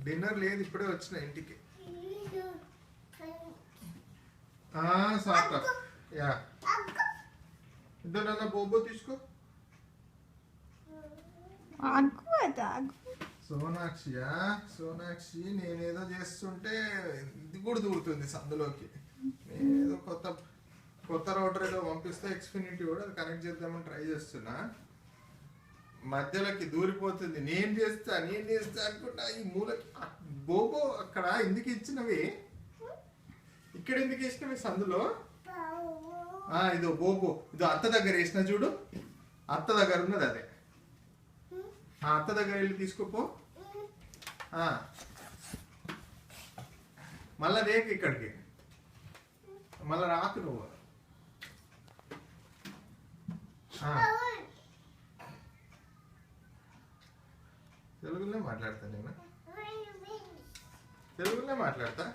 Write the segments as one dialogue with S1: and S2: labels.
S1: Dinner లేదు, ఇప్పుడే వచ్చిన ఇంటికి. సార్ యా ఇద్దరు బోబో తీసుకో. సోనాక్షియా, సోనాక్షి నేనేదో చేస్తుంటే ఇది కూడా దూరుతుంది సందులోకి. నేనేదో కొత్త రౌటర్ ఏదో పంపిస్తే ఎక్స్ఫినిటీ కూడా అది కనెక్ట్ చేద్దామని ట్రై చేస్తున్నా, మధ్యలోకి దూరిపోతుంది. నేను చేస్తా అనుకుంటా ఈ మూలకి. బోబో అక్కడ ఎందుకు ఇచ్చినవి, ఇక్కడ ఎందుకు వేసినవి సందులో? ఇదో బోబో, ఇదో అత్త దగ్గర వేసిన చూడు, అత్త దగ్గర ఉన్నది అదే. అత్త దగ్గర వెళ్ళి తీసుకోపో. మళ్ళా రేపు ఇక్కడికి మళ్ళా రాకు నువ్వు. తెలుగులో మాట్లాడతా, నేను తెలుగులో మాట్లాడతా.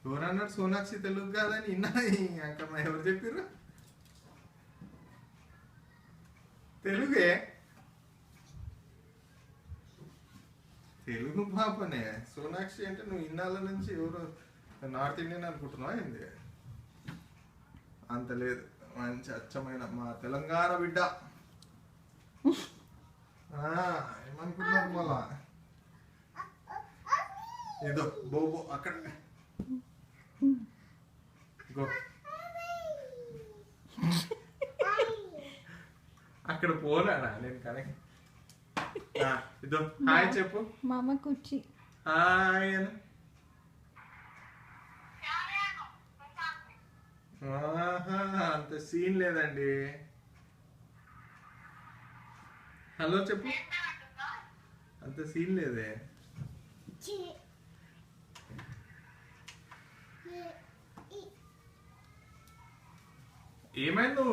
S1: ఎవరన్నాడు సోనాక్షి తెలుగు కాదని? ఇన్నా అంకమ్మ ఎవరు చెప్పారు? తెలుగే, తెలుగు పాపనే. సోనాక్షి అంటే నువ్వు ఇన్నాళ్ళ నుంచి ఎవరు నార్త్ ఇండియన్ అనుకుంటున్నావా ఏంది? అంత లేదు, మంచి అచ్చమైన మా తెలంగాణ బిడ్డ. ఏమనుకుంటున్నారు మళ్ళా? ఏదో బోబో అక్కడ గో, అక్కడ పోనా నేను కనెక్ట్. ఇదో హాయ్ చెప్పు
S2: మామ కుర్చీ.
S1: హాయ్ అని. అంత సీన్ లేదండి. హలో చెప్పు, అంత సీన్ లేదే. ఏమైంది నువ్వు